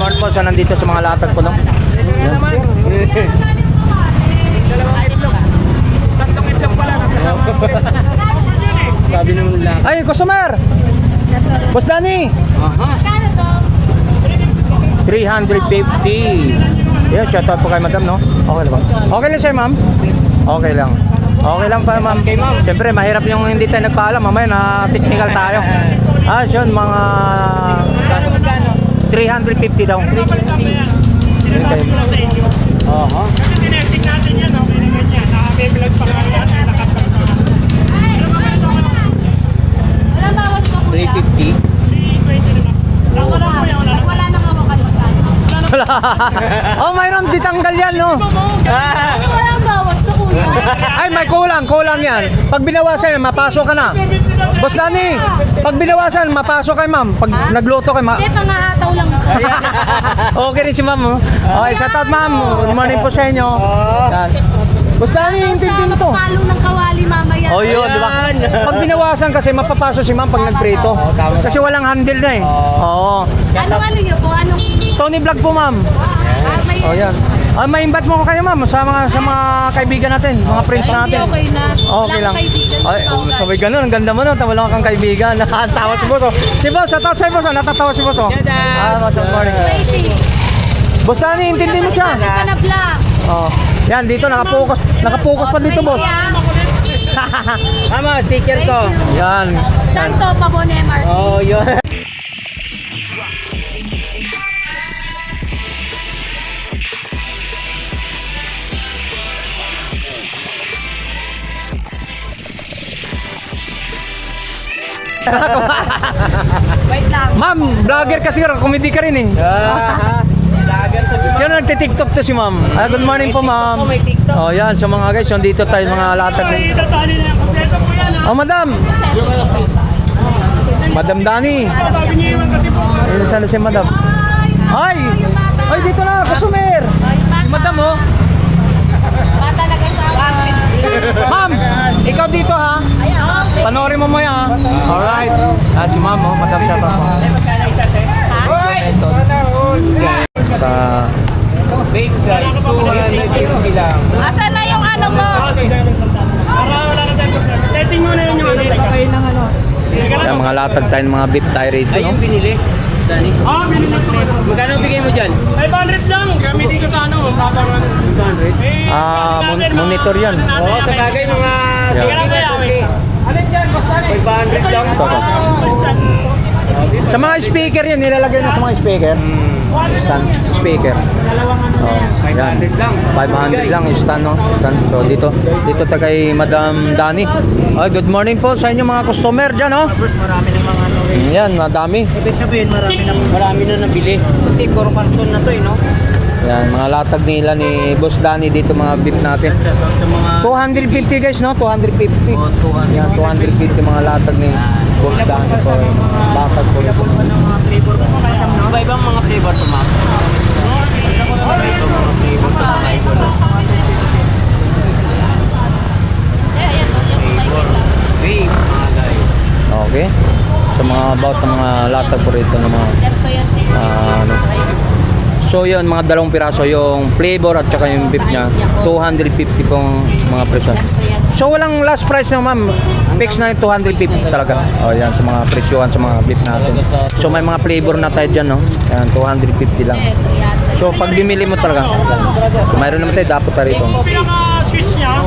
morning po. So, nandito sa mga latag po, no? Yan. Tatlong itlog pala. Sabi naman lang. Ay, customer! Boss Danny! Kano to? 350. Yan, shoutout po kay madam, no? Okay lang ba? Okay lang siya, ma'am? Okay lang. Okay lang pa, ma'am. Siyempre, mahirap yung hindi tayo nagpaalam. Mamaya na technical tayo. Ah, yun, mga 350 daw. 350. Aha. Kasi tinesting natin yan, okay na ganyan. Naka-vlog pa nga yan. Walang bawas ko, kuya. 350. Wala nang hawakan magkano. Oh, mayroon ditanggal yan, no? Walang bawas to, kuya. Ay, may kulang yan. Pag binawasan, mapasok ka na. Boss Danny, pag binawasan, mapasok kay ma'am. Pag nagluto kay ma'am. Hindi, pangahataw lang to. Okay rin si ma'am, oh. Okay, shout out ma'am. Good morning po sa inyo. Yan. Boss Danny, intindi mo to. Palo ng kawali mamaya. Oh, yun, di ba? Pag binawasan kasi, mapapasok si ma'am pag nagprito. Kasi walang handle na eh. Oo. Ano niyo po? Anong... Tony Vlog po, ma'am. may... Oh, yan. May-invite mo ko kayo, ma'am, sa mga kaibigan natin, mga friends natin. Okay na. Okay lang. Kaibigan. Ay, sabay ganun, ang ganda mo, no? Wala kang kaibigan. Nakatawa si Boss, oh. Si Boss, shoutout sa Boss, oh. Natatawa si Boss, oh. Boss, good morning. Boss Danny, intindi mo siya. Bakit ka na vlog? Oh. Yan, dito, nakapokus pa dito, Boss. Mama, sticker ko. Yan. Saan to? Pabone MRT? Oh, yun. Wait lang. Ma'am, vlogger kasi, comedy ka rin eh. Sino nagtitiktok to si ma'am? Good morning po, ma'am. Oh, yan, so mga guys, dito tayo mga latag. Itatali na yung kompleto po yan. Oh, madam. Madam Dani. Sabi niya yung kasi po. Ayun, sana si madam. Ay! Ay, dito na, customer. Madam, oh. Bata nag-asawa. Ma'am, ikaw dito, ha? Panoorin mo yan, ha? Alright. Si ma'am, oh. Madam siya pa. Sa... Big guy, 250 lang. Asan na yung ano mo? Para wala na tayo. Setting mo na yun yung ano. Kain ng ano. Yan, mga latag tayo ng mga beef tayo rito, no? Binili. Dani? Binili na ito. Magkano bigay mo dyan? 500 lang. Gamitin ko sa ano. 500? Monitor yan. Oo, sa bagay mga... Sige lang kaya. Alin dyan, basta 500 lang. Ito, sa mga speaker yan, nilalagay na sa mga speaker. Stand speaker. Oh, 500 lang. 500 lang stand, no? Stand. So dito tayo kay Madam Dani. Ay, good morning po sa inyo mga customer diyan, no? Marami ng mga ano. Yan, madami. Ibig sabihin marami na nabili. Kasi puro karton na to eh, no? Yan, mga latag nila ni Boss Dani dito, mga beef natin. Sa mga 250 guys, no? 250. 200. Yan, 250 mga latag ni Boss Dani po. Latag po. Iba-ibang mga flavor to, ma'am. Iba-ibang mga flavor to, beef, mga guys. Okay. Sa mga about ng mga latag po rito ng mga Ito yan. ano. So yun, mga dalawang piraso yung flavor at saka yung beef niya. 250 pong mga presyo. So walang last price na, ma'am. Fix na yung 250 talaga. Oh, yan sa mga presyohan sa mga beef natin. So may mga flavor na tayo dyan, no? Yan, 250 lang. So pag bimili mo talaga. So mayroon naman tayo dapat tayo rito. Yung pinaka-switch niya,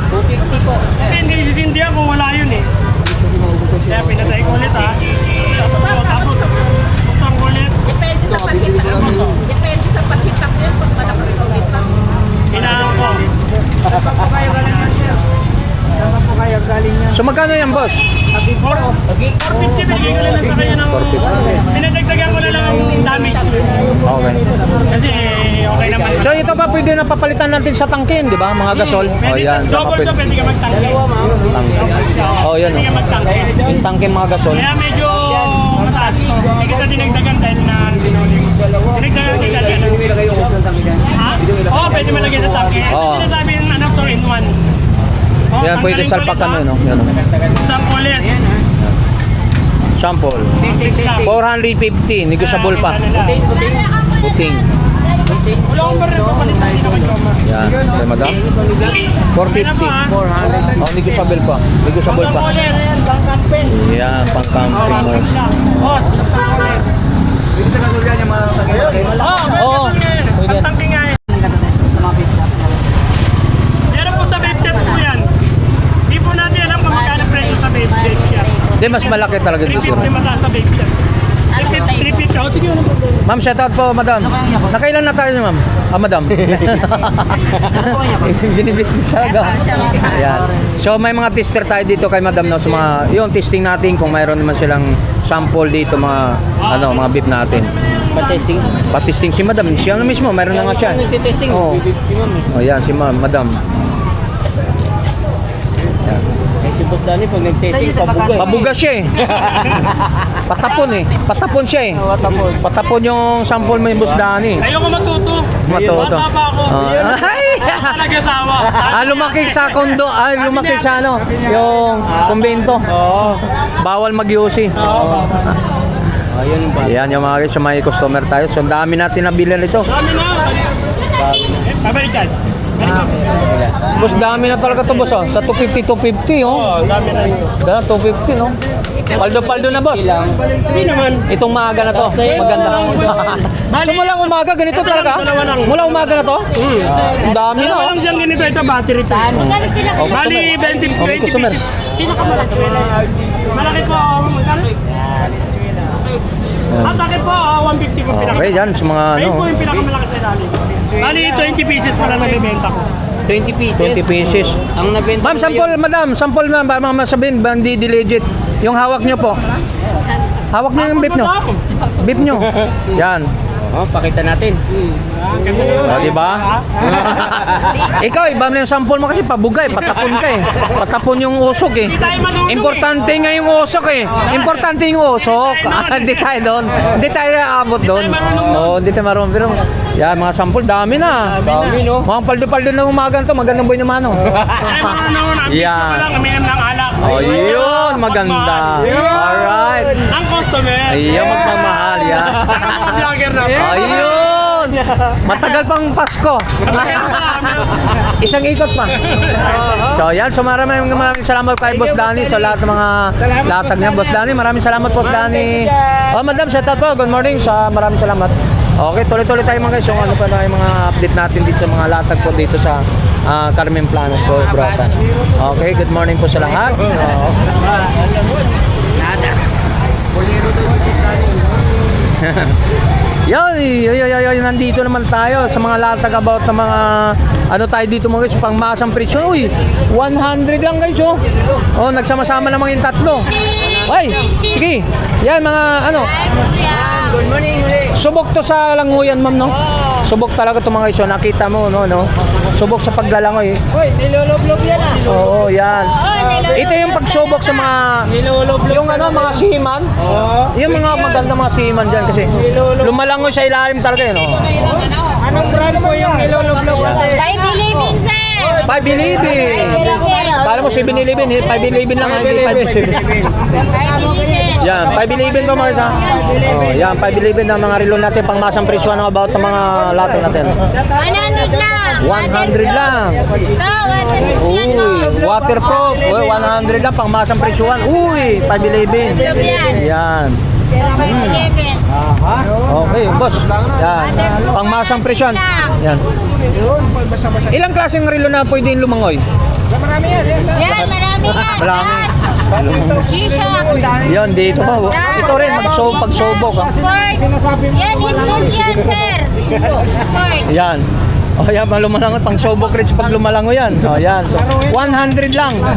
250 po. Kasi hindi sisindihan kung wala yun eh. Kaya pinatay ko ulit, ha. Tapos, buksan ko ulit. Depende sa paghitak mo. Depende sa paghitak mo pag malakas ka ulit. Kailangan ko. Saan po kayo galing yan, sir? Saan po kayo galing yan? So magkano yan, boss? 450 bigay ko lang sa kanya ng... 450. Pinadagdagan ko na lang ang damage. Okay. Kasi okay naman. So ito pa pwede na papalitan natin sa tangkin, di ba? Mga gasol. Oh, yan. Double to, pwede ka magtangke. Tangke. Oh, yan. Pwede ka Oh. magtangke. Yung tangke mga gasol. Kaya medyo mataas to. Hindi kita dinagdagan dahil na dinuling. Dinagdagan kita dyan. Ha? Oo, pwede malagyan sa tangke. Oo. Ito sinasabi yung ano, 2-in-1. Yan, pwede salpak kami, no? Yan, no? Isang ulit. So Sample. 450, negotiable pa. Puting. Wala akong baril papalitan dito kay Choma. Yan, kay madam. 450. 400. Oh, negotiable pa. Negotiable pa. Yan, pang camping mo. Oo. Pagtangking nga yan. Meron po sa vape shop po yan. Di po natin alam kung magkano presyo sa vape shop. Hindi, mas malaki talaga dito. 350 mataas sa vape shop. 350. Oh, sige, ano po? Ma'am, shout out po, madam. Nakailan na tayo, ma'am? Ah, madam. Binibit talaga. Ayan. So, may mga tester tayo dito kay madam, no? Sa mga, yung testing natin kung mayroon naman silang sample dito, mga, ano, mga beef natin. Pa-testing. Patisting si madam. Siya na mismo, mayroon na nga siya. Nagtitesting. Oo. Si ma'am eh. O, yan, si ma'am, madam. Yan. Eh, si Boss Danny pag nag-testing, pabugay. Pabuga siya eh. Patapon eh. Patapon siya eh. Patapon. Patapon yung sample mo yung Boss Danny. Ayoko matuto. Matuto. Bata pa ako. Ay! Nag-asawa. Lumaki sa kondo. Ay, lumaki sa ano. Yung kumbento. Oo. Bawal mag-UC. Ayun ba? Yan yung mga guys, sa mga customer tayo. So, ang dami natin nabili nito. Dami na. Pabalikan. Boss, dami na talaga to boss. Oh. Sa 250, 250 oh. Oo, dami na ito. Dala, 250 no. Paldo-paldo na boss. Hindi naman. Itong maaga na to. Maganda. So, mula umaga, ganito talaga? Mula umaga na to? Ang dami na Ano oh. lang siyang ganito ito, battery to. Oh, Bali, 20 customer. pieces. Pinakamalaki. Malaki po. At akin po, 150 po pinakamalaki. Okay, yan sa mga ano. Ayun po yung pinakamalaki sa ilalim. Bali, 20 pieces pala nabibenta ko. 20 pieces. 20 pieces. Ang nabenta Ma'am, sample, madam. Sample ma'am. Baka masabihin, bandi legit. Yung hawak nyo po. Hawak nyo yung beef nyo. Beef nyo. Yan. Oh, pakita natin. O, diba? Ikaw, iba na yung sample mo kasi pabugay. Patapon ka eh. Patapon yung usok eh. Importante nga yung usok eh. Importante yung usok. Hindi tayo doon. Hindi tayo aabot doon. Oo, hindi tayo marunong. Pero, yan, mga sample, dami na. Dami, no? Mga paldo-paldo na umaga to. Magandang buhay naman, no? Ay, mga naman, ang Yan. yeah. lang, uminom ng alak. Oh, yun. Maganda. Alright. Ang customer. Ayun, magmamahal yan. Ang vlogger na. Ayun. Matagal pang Pasko. Isang ikot pa. So yan, so maraming salamat kay Boss Danny sa lahat ng mga latag niya. Boss Danny, maraming salamat Boss Danny. Oh, madam, shout out po. Good morning. Maraming salamat. Okay, tuloy-tuloy tayo mga guys. Yung ano pa na yung mga update natin dito sa mga latag po dito sa Carmen Planet po, Brotan. Okay, good morning po sa lahat. Yan, nandito naman tayo sa mga latag about sa mga ano tayo dito mga guys, pangmasang presyo. Uy, 100 lang guys oh. Oh, nagsama-sama naman yung tatlo. Ay, sige. Yan mga ano. Good morning. Subok to sa languyan, ma'am, no? Subok talaga to mga guys. Nakita mo, no? Subok sa paglalangoy. Uy, niloloblog yan ah. Oo, yan. Ito yung pagsubok sa mga yung ano, mga seaman. Yung mga maganda mga seaman dyan kasi lumalangoy sa ilalim talaga yun, no? Anong brand po yung niloloblog natin? By believing, sir! 511. Kala mo 7-Eleven, 5-11 lang, hindi 5-7. Yan, 5-11 pa mga isa. Oh, yan, 5-11 ang mga relo natin, pangmasang presyo ng about ng mga latag natin. 100 lang! 100 lang. Ito, 100 Uy, yan, oh. waterproof. Uy, 100 lang, pangmasang presyoan. Uy, 5-11. Yan. 511. Okay, boss. Yan. Pangmasang presyoan. Yan. Ilang klaseng relo na pwede yung lumangoy? Yan, marami yan. Marami. G-Shock. Yan, dito pa. Ito rin, pagsubok. Sport. Yan, sport yan, sir. Sport. Yan. Oh, yan, pang lumalangoy, pang sobok rin pag lumalangoy yan. Oh, yan. So, 100 lang. Ano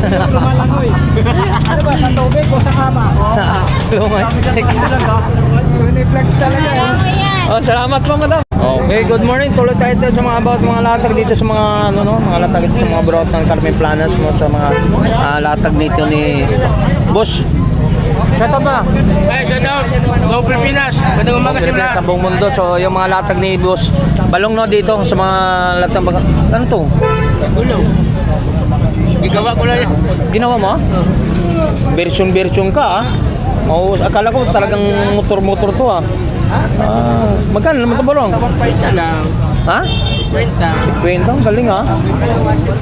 ba, sa tubig o sa kama? Lumangoy. Uniplex talaga. Marami yan. Oh, salamat po, madam. Okay, good morning. Tuloy tayo sa mga about mga latag dito sa mga ano no, mga latag dito sa mga broad ng Carmen Planas mo sa mga latag dito ni Boss. Shout out ba? Ay, shout out. Go Pilipinas. Magandang umaga sa lahat. Sa buong mundo. So, yung mga latag ni Boss Balong no dito sa mga latag baga. Ano to? Gulaw. Gigawa ko lang yan. Ginawa mo? Version ka ah. Oh, akala ko talagang motor-motor to ah. Magkano naman ito balong? Kwenta lang. Ha? Kwenta. Kwenta, ang galing ah.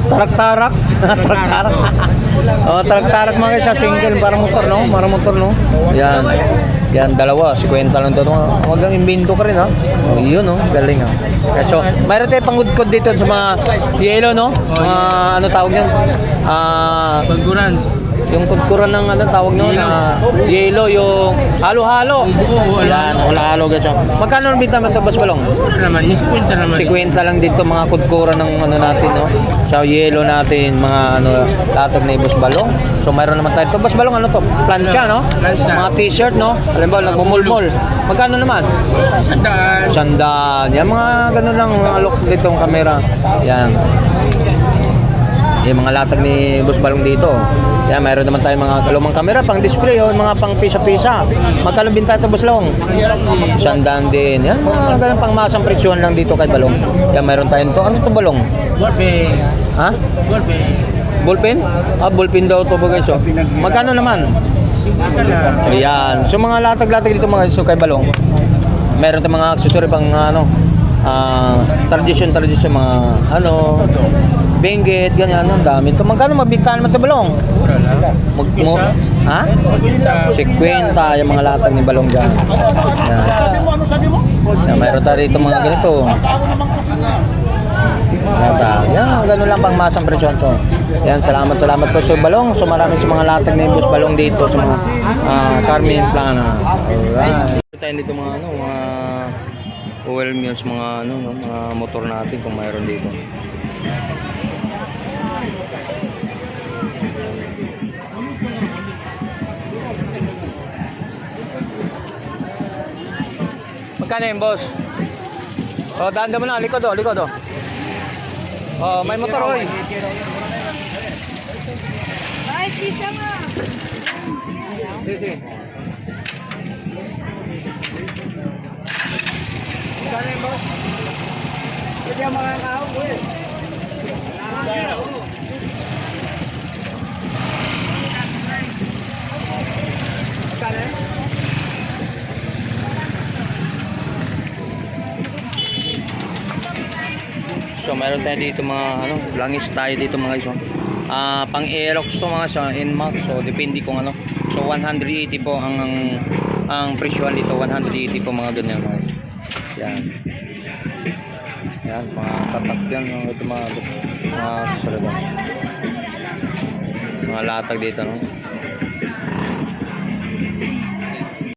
Tarak-tarak. Tarak-tarak. Oh, tarak-tarak mga guys, single para motor no? Para motor no? Yan. Yan, dalawa, 50 lang ito. Huwag kang imbento ka rin ha. Oh, yun no, galing ha. Okay, so, mayroon tayo pangudkod dito sa mga yellow no? Mga ano tawag yan? Pagkuran. Yung kudkuran ng ano tawag no? Yellow, yung halo-halo. Yan, halo-halo guys. So, magkano ang bita mo ito, Boss Balong? Naman, yung 50 naman. 50 lang dito mga kudkuran ng ano natin no. Sa yellow natin mga ano latag na Boss Balong. So mayroon naman tayo. Ito Boss Balong ano to? Plancha no? Plancha. Mga t-shirt no. Halimbawa nagmumulmol. Magkano naman? Sandaan. Sandaan. Yan mga ganun lang mga look dito ang camera. Yan. Yung mga latag ni Boss Balong dito. Yan, mayroon naman tayo mga lumang camera pang display, mga pang pisa-pisa. Magkano binta ito, Boss Balong? Sandaan din. Yan, mga ganun pang masang presyon lang dito kay Balong. Yan, mayroon tayo ito. Ano ito, Balong? Ballpen. Ha? Ballpen. Ballpen? Ballpen daw ito po guys. Oh. Magkano naman? 50 lang. Ayan. So mga latag-latag dito mga guys, so kay Balong. Meron tayong mga accessory pang tradition mga benggit, ganyan, ang dami. Ito, magkano mabigta naman ito, Balong? Mura lang. Ha? 50 yung mga latag ni Balong dyan. Yan. Yan, mayroon tayo dito mga ganito. Yan, gano'n lang pang masang presyon. So, yan, salamat po sa Balong. So, marami sa mga latag ni Boss Balong dito sa mga Carmen Plana. Alright. Ito tayo dito mga oil mills, mga motor natin kung mayroon dito. Magkano yun, boss? Oh, daan mo na, likod oh. Oh, may motor oy. Ay, pisa nga. Sige. Magkano yun, boss? Pwede ang mga kaong, boy. Magkano yun? So meron tayo dito mga langis tayo dito mga iso. Pang Aerox to mga sa Inmax. So depende kung ano. So 180 po ang presyo dito, 180 po mga ganyan mga. Yan. Yan mga tatak yan ito mga sarado. Mga latag dito no.